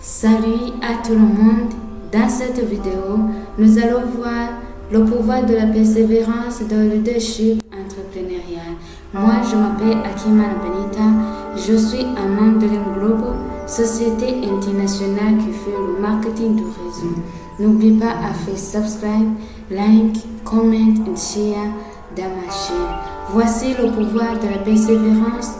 Salut à tout le monde. Dans cette vidéo, nous allons voir le pouvoir de la persévérance dans le leadership entrepreneurial. Moi, je m'appelle Akimana Benita. Je suis un membre de l'Englobo, société internationale qui fait le marketing du réseau. N'oublie pas à faire subscribe, like, comment et share dans ma chaîne. Voici le pouvoir de la persévérance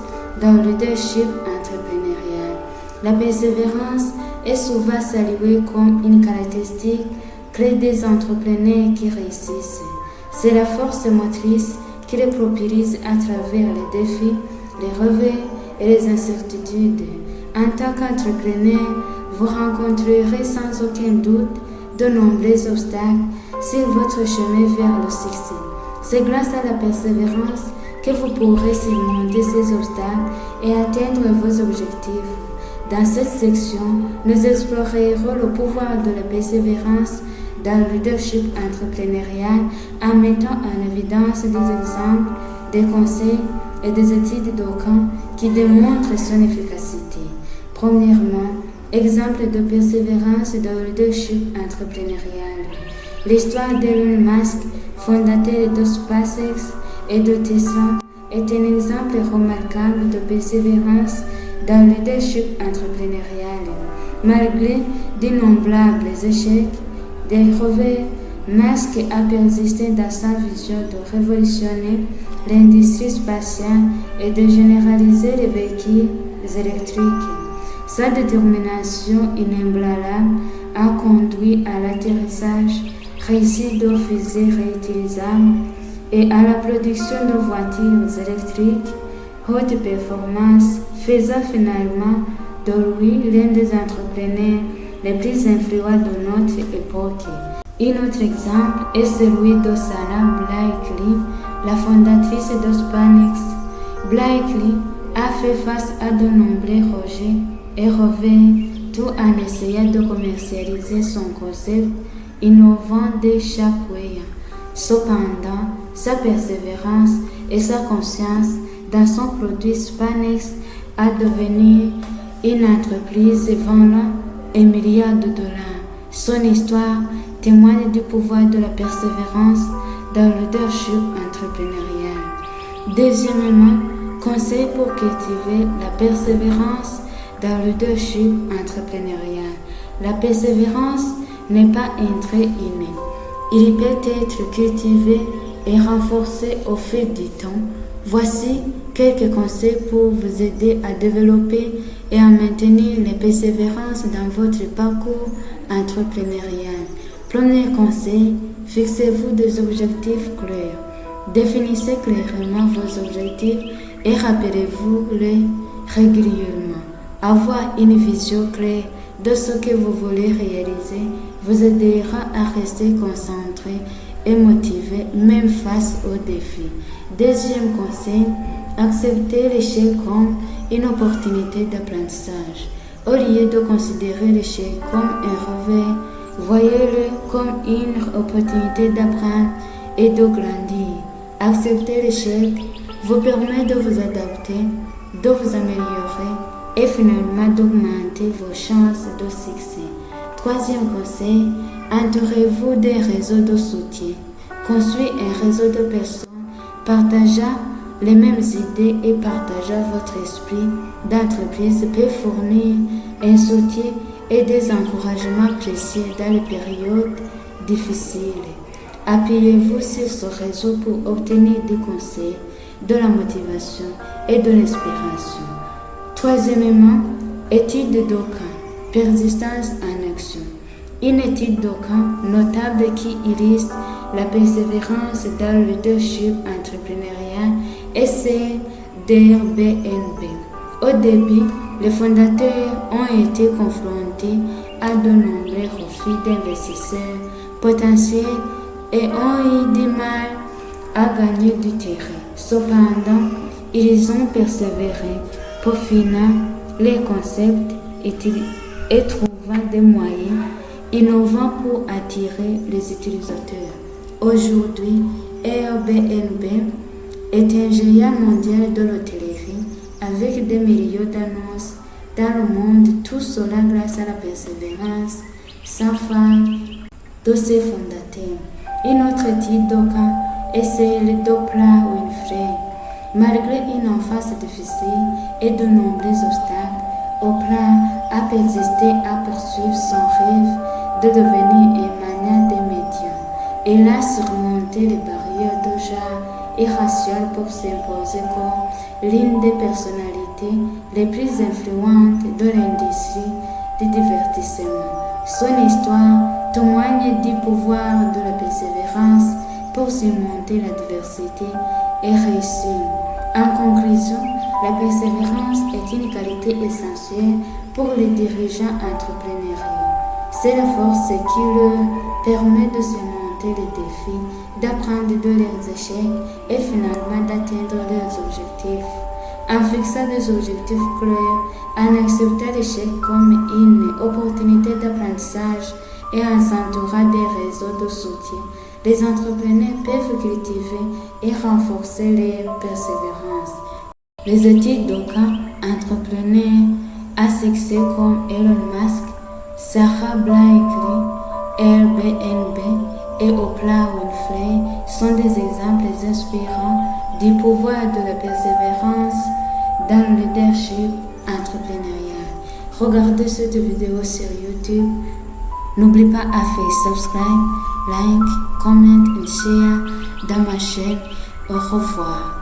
dans le leadership entrepreneurial. La persévérance est souvent saluée comme une caractéristique clé des entrepreneurs qui réussissent. C'est la force motrice qui les propulse à travers les défis, les revers et les incertitudes. En tant qu'entrepreneur, vous rencontrerez sans aucun doute de nombreux obstacles sur votre chemin vers le succès. C'est grâce à la persévérance que vous pourrez surmonter ces obstacles et atteindre vos objectifs. Dans cette section, nous explorerons le pouvoir de la persévérance dans le leadership entrepreneurial en mettant en évidence des exemples, des conseils et des études de cas qui démontrent son efficacité. Premièrement, exemple de persévérance dans le leadership entrepreneurial. L'histoire d'Elon Musk, fondateur de SpaceX et de Tesla, est un exemple remarquable de persévérance dans le leadership entrepreneurial. Malgré d'innombrables échecs, des revers, Musk a persisté dans sa vision de révolutionner l'industrie spatiale et de généraliser les véhicules électriques. Sa détermination inébranlable a conduit à l'atterrissage réussi de fusées réutilisables et à la production de voitures électriques haute performance, faisant finalement de lui l'un des entrepreneurs les plus influents de notre époque. Un autre exemple est celui de Sarah Blakely, la fondatrice de SpaceX. Blakely a fait face à de nombreux rejets et revers, tout en essayant de commercialiser son concept innovant de Shockwave. Cependant, sa persévérance et sa conscience dans son produit SpaceX a devenu une entreprise valant $1 milliard. Son histoire témoigne du pouvoir de la persévérance dans le leadership entrepreneurial. Deuxièmement, conseil pour cultiver la persévérance dans le leadership entrepreneurial. La persévérance n'est pas un trait inné. Il peut être cultivé et renforcé au fil du temps. Voici quelques conseils pour vous aider à développer et à maintenir la persévérance dans votre parcours entrepreneurial. Premier conseil, fixez-vous des objectifs clairs. Définissez clairement vos objectifs et rappelez-vous-les régulièrement. Avoir une vision claire de ce que vous voulez réaliser vous aidera à rester concentré et motivé même face aux défis. Deuxième conseil, acceptez l'échec comme une opportunité d'apprentissage. Au lieu de considérer l'échec comme un revers, voyez-le comme une opportunité d'apprendre et de grandir. Accepter l'échec vous permet de vous adapter, de vous améliorer et finalement d'augmenter vos chances de succès. Troisième conseil, entourez-vous des réseaux de soutien. Construisez un réseau de personnes partageant les mêmes idées et partageant votre esprit d'entreprise peut fournir un soutien et des encouragements précieux dans les périodes difficiles. Appuyez-vous sur ce réseau pour obtenir des conseils, de la motivation et de l'inspiration. Troisièmement, étude de cas, persistance en action. Une étude de cas notable qui illustre la persévérance dans le leadership entrepreneurial est celle d'Airbnb. Au début, les fondateurs ont été confrontés à de nombreux refus d'investisseurs potentiels et ont eu du mal à gagner du terrain. Cependant, ils ont persévéré, peaufinant les concepts et trouvant des moyens innovants pour attirer les utilisateurs. Aujourd'hui, Airbnb est un géant mondial de l'hôtellerie avec des millions d'annonces dans le monde, tout cela grâce à la persévérance sans fin de ses fondateurs. Une autre étude d'Oka est celle d'Oprah Winfrey. Malgré une enfance difficile et de nombreux obstacles, Oprah a persisté à poursuivre son rêve de devenir une manière des médias. Elle a surmonté les barrières de genre et raciales pour s'imposer comme l'une des personnalités les plus influentes de l'industrie du divertissement. Son histoire témoigne du pouvoir de la persévérance pour surmonter l'adversité et réussir. En conclusion, la persévérance est une qualité essentielle pour les dirigeants entrepreneuriaux. C'est la force qui leur permet de surmonter les défis, d'apprendre de leurs échecs et finalement d'atteindre leurs objectifs. En fixant des objectifs clairs, en acceptant l'échec comme une opportunité d'apprentissage et en s'entourant des réseaux de soutien, les entrepreneurs peuvent cultiver et renforcer leur persévérance. Les études d'aucun entrepreneur à succès comme Elon Musk, Sarah Blakely, Airbnb et Oprah Winfrey sont des exemples inspirants du pouvoir de la persévérance dans le leadership entrepreneurial. Regardez cette vidéo sur YouTube. N'oublie pas à faire subscribe, like, comment et share dans ma chaîne. Au revoir.